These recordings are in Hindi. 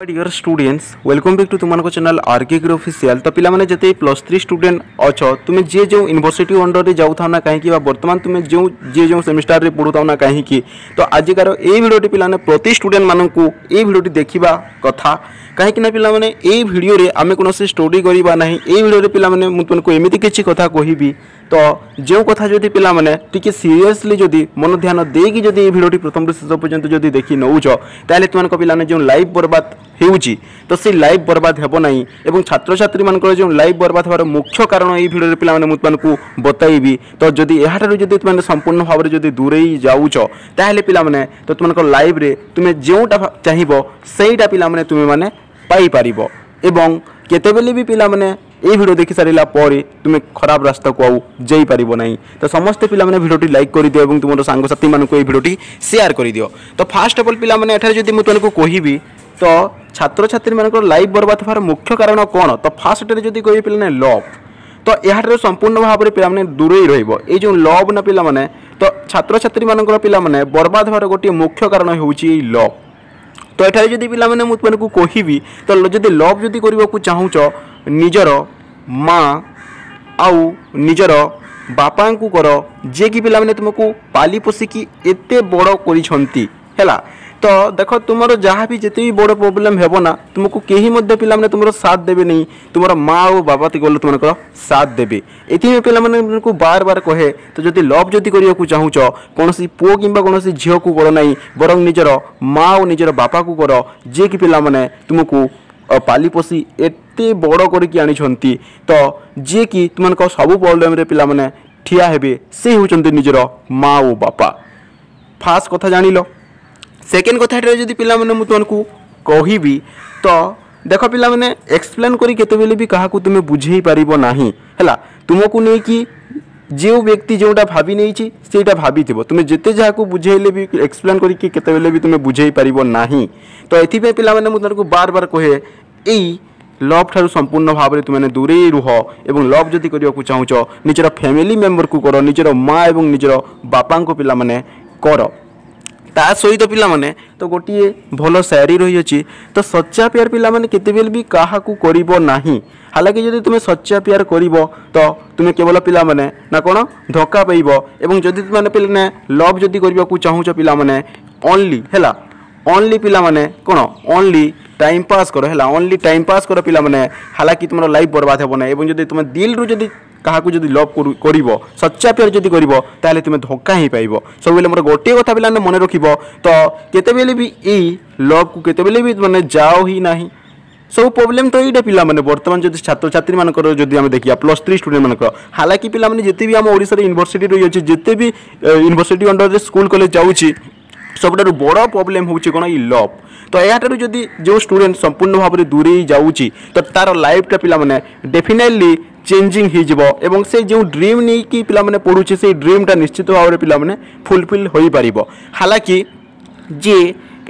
Dear students welcome back to तुम चैनल आरके ग्रो ऑफिशियल। तो पिला माने जते +3 स्टूडेंट अच्छो तुम जे जो यूनिवर्सिटी अंडर रे जाऊ था ना कहीं वर्तमान तुम जो जे जो सेमिस्टर रे पढ़ु था ना कहीं तो आजिकार ये भिडियोटी पिलाने प्रति स्टूडेंट मानक ये भिडियोटी देखा कथा कहीं पिला माने ये भिडियो रे आमे कोनोसी स्टडी करिबा नाही। ये भिडियो रे पिला माने मु तुमको एमिति किछि कथा कहिबी तो जो कथा जदि पिला माने टिके सीरियसली जदि मन ध्यान देकी जदि ये भिडियोटी प्रथम ରୁ शेष पर्यंत जदि देखि नउछ ताले तुमको पिला ने जो लाइफ बर्बाद हेउची तो से लाइफ बर्बाद हेबो नाही एवं छात्र छात्री मानकर जो लाइफ बर्बाद होवार मुख्य कारण ये भिडियो रे पिला माने मु तुमको बताइबी। तो जदि एहाठारु जदि तुमने संपूर्ण भाव में जदि दूरेई जाउछ ताले पिला माने तो तुमको लाइफ रे तुमे जेउटा चाहिबो सेईटा पिला माने तुमे माने पाई पारिबो एवं केतेबेले भी पिला माने ये वीडियो देखि सारिला परे तुम खराब रास्ता को आउ जाई परिबो नाही। तो समस्त पिला माने वीडियोटी लाइक कर दियो एवं तुमरो सांग साथी मान को ये वीडियोटी शेयर कर दियो। तो फास्ट ऑफ ऑल पिला माने एठार जदि मु तुमको कहिबी तो छात्र छात्री मानकर लाइफ बर्बाद होवार मुख्य कारण कोन तो फास्ट रे जदि कहि पिला ने लव तो यार संपूर्ण भाव में पिला माने दूरेई रहइबो। ए जो लव ना पिला माने तो छात्र छात्री मानकर पिला माने बर्बाद होवार गोटे मुख्य कारण होउची लव। तो एठार जदि पिला माने मु तुमको कहिबी तो जदि लव जदि करबा को चाहूछ निजर माँ आउ निजर बापा को कर जे कि पिला माने तुमको पाली पोषिकी एते बड़ करिसंती हैला। तो देख तुम जहाँ भी जिते भी बड़ प्रोब्लेम हेबो ना तुमको कहीं मध्य पिला माने तुमरो साथ देबे नहीं तुमर माँ और बाबा गले तुमको साथ देबे। एथि पिला माने तुमको बार बार कहे तो जदि लव जदि करिया को चाहूछ कोनोसी पुओ किंबा कोनोसी झियो को कर नहीं बरं निजर माँ और निजर बापा को कर जे कि पिला माने तुमको पाली पोषी एते बड़ करके आनी तो जे कि तुमको सब प्रॉब्लम रे पिला माने ठिया हेबे से होचंती निजर माँ और बापा। फास्ट कथा जानी लो। सेकेंड कथा जदि पिला माने मु तुमको कहिबी तो देख पिला माने एक्सप्लेन करी केतेबेले भी काहा को तुमे बुझेई पारिबो नाही हैला। तुमको नै कि जो व्यक्ति जोटा भाभी नहीं सेटा भाभी थी तुम्हें जिते जहाँ को बुझेले भी एक्सप्लेन करी केतेबेले भी तुम्हें बुझेई पारिबो नाही। तो एथिपे पिला माने मु तुमको बार बार कहे एई लव ठारू संपूर्ण भाव में तुमने दूरे रुह एवं लव जदि करबा को चाहूछ निजर फैमिली मेंबर को कर निजर माँ एवं निजर बापा को पिला माने कर। ता सहित पिला माने तो गोटे भल शायरी रही अछि तो सच्चा प्यार पिला माने केतेबेल भी काहा को करिवो नाही। हालांकि जदि तुम सच्चा प्यार करिवो तो तुम केवल पिला माने ना कोन धोखा पाइबो एवं जदि तुम पिला ने लव जदि करबा को चाहूछ पिला माने ओनली हैला ओनली पिला माने कोन ओनली टाइम पास कर हैला ओनली टाइम पास कर पिला माने। हालांकि तुम लाइफ बर्बाद हेबो ना एवं जदि तुम दिल रु जदि काहा को जदि लव करिवो सच्चा प्यार जदि करिवो ताले तुम धोखा ही पाइबो। सब बेले मोर गोटे कथा पिला मन रखिबो तो केतेबेले भी ई लव को केतेबेले भी माने जाओ ही नाही। सब प्रॉब्लम तो ये पिला माने वर्तमान जदि छात्र छात्री मानकर जदि हम देखिया +3 स्टूडेंट मानकर हालांकि पिला माने जते भी हम ओडिसा रे यूनिवर्सिटी रही अछि जते भी यूनिवर्सिटी अंडर रे स्कूल कॉलेज जाउछि सबटारू बड़ प्रॉब्लम होउछि कोन ई लव। तो याठारू जदि जो स्टूडेंट संपूर्ण भाव में दूरे जाउछि तो तार लाइफटा पिला माने डेफिनेटली चेंजिंग हो जिवो एवं से जो ड्रीम नहीं कि पिला माने पढुछि से ड्रीमटा निश्चित भाव में पिला माने फुलफिल होई पारिबो। हालांकि जे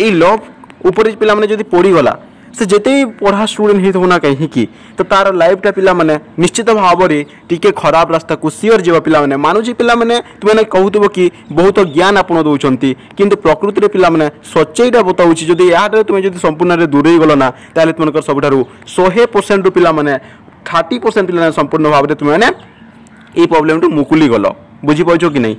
ए लव ऊपर पिला माने जदि पड़ी गला से जिते भी पढ़ा स्टूडेंट हो ना कहीं तो तार लाइफटा पिला माने निश्चित भाव में टिके खराब रास्ता को सियर जीव पिला माने मानुची पिला माने तुमने कहूथबो कि बहुत ज्ञान आपण दउचंती किंतु प्रकृति रे पिला माने सच्चाईटा बताउची जदि यार तुम जदि संपूर्ण रे दूरे गलो ना ताले तुमनकर सबठारु 100% रु पिला माने 30% पिला संपूर्ण भाव में तुमने ये प्रॉब्लम टू मुकुली गलो बुझीपार कि नहीं।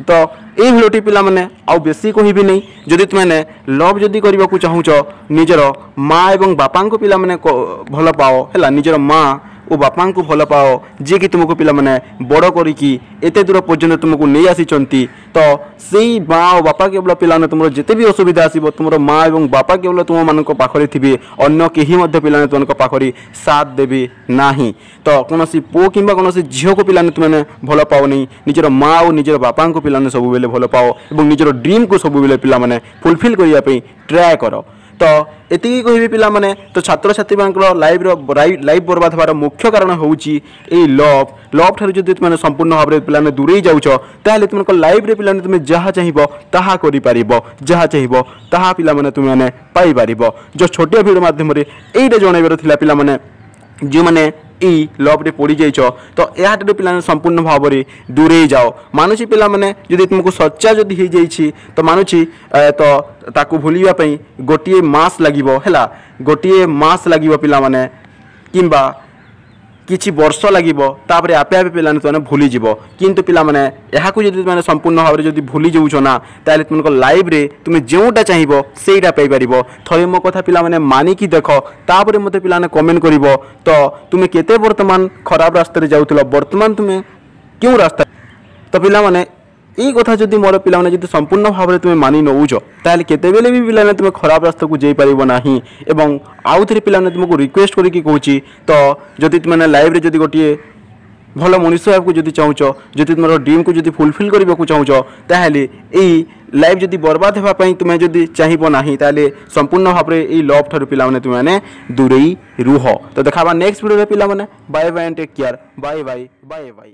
तो ये भिडियोटी पिला माने आउ बेसी कहबी नहीं जदि तुमने लव जदि करबा को चाहूछ निजर माँ एवं बापा को पिला माने भल पाओ हैला निजर माँ और बापा को भल पाओ जे कि तुमको पिला माने बड़ करिकी एते दूर पर्यंत तुमको नहीं आसीचंती तो सेई माँ और बापा केवल पिला ने तुमरो जेते भी असुविधा आसीबो तुमरो माँ एवं बापा केवल तुम मानक पाखरे थिबे अन्य केही मध्य पिला ने तुमको पाखरे साथ देबे नाही। तो कोनोसी पो किंबा कोनोसी झियो को पिला ने तुमने भल पाओ नहीं निजर माँ और निजर बापा को पिला ने सब बेले भल पाओ एवं निजर ड्रीम को सब बेले पिला माने फुलफिल करिया पे ट्राई करो। तो एतिकी कहबी पिला माने तो छात्र छात्री मानकर लाइफ बर्बाद होवार मुख्य कारण होउची ए लव ठारू जदि तुम संपूर्ण भाव में पिला दूरे जाउछ ताले तुमको लाइफ रे पिला तुम जहाँ चाहिए ताहा करि पारिबो जहाँ चाहिए ताहा पिला माने तुम माने पाई पारिबो। जो छोटिया वीडियो माध्यम रे एइटा जणाइबार थिला पिला माने जो माने এই লভরে পড়ি যাইছ তো এহাঠাରୁ ପିଲାମାନେ ସମ୍ପୂର୍ଣ୍ଣ ଭାବରେ ଦୂରେଇ ଯାଅ। ମାନୁଛି ପିଲାମାନେ ଯଦି ତୁମକୁ ସଚ୍ଚା ଯଦି ହେଇଯାଇଛି ତ ମାନୁଛି ତ ତାକୁ ଭୁଲିବା ପାଇଁ ଗୋଟିଏ ମାସ ଲାଗିବ ହେଲା, ଗୋଟିଏ ମାସ ଲାଗିବ ପିଲାମାନେ କିମ୍ବା କିଛି ବର୍ଷ ଲାଗିବ, ତାପରେ ଆପେ ଆପେ ପିଲାମାନେ ତୁମେ ଭୁଲିଯିବ। କିନ୍ତୁ ପିଲାମାନେ ଏହାକୁ ଯଦି ତୁମେ ସମ୍ପୂର୍ଣ୍ଣ ଭାବରେ ଯଦି ଭୁଲି ଯାଉଛ ନା ତାହେଲେ ତୁମଙ୍କ ଲାଇଫ୍ରେ ତୁମେ ଯେଉଁଟା ଚାହିଁବ ସେଇଟା ପାଇପାରିବ। ଥରେ ମୋ କଥା ପିଲାମାନେ ମାନିକି ଦେଖ, ତାପରେ ମୋତେ ପିଲାମାନେ କମେଣ୍ଟ କରିବ ତ ତୁମେ କେତେ ବର୍ତ୍ତମାନ ଖରାପ ରାସ୍ତାରେ ଯାଉଥିଲ, ବର୍ତ୍ତମାନ ତୁମେ କେଉଁ ରାସ୍ତା। ତ ପିଲାମାନେ এই কথা যদি মোর পিলাମାନେ যদি সম্পূর্ণ ভাবে তুমি মানি নউছ তাহলে কেতেবেলে বি পিলাମାନେ তুমি খারাপ রাস্তাକୁ যাই পারিব ନାହିଁ। এবং আউ থরে পিলাମାନେ তোমাকে রিকোয়েস্ট করিকি কହୁছি তো যদি তুমি লাইফ রে যদি গোটিয়ে ভালো মনুষ্য হওয়া যদি চাহুছ, যদি তোমার ড্রিম কু যদি ফুলফিল করা চাহুছ তাহলে এই লাইফ যদি বরবাদ হওয়া তুমি যদি চাহিব ନାହିଁ তাহলে সম্পূর্ণ ভাবে এই লভ ঠার পিলাମାନେ তুমি দূরেই রুহ। তো দেখাবা নেক্সট ভিডিও পিলাମାନେ। Bye bye and take care. Bye bye bye by.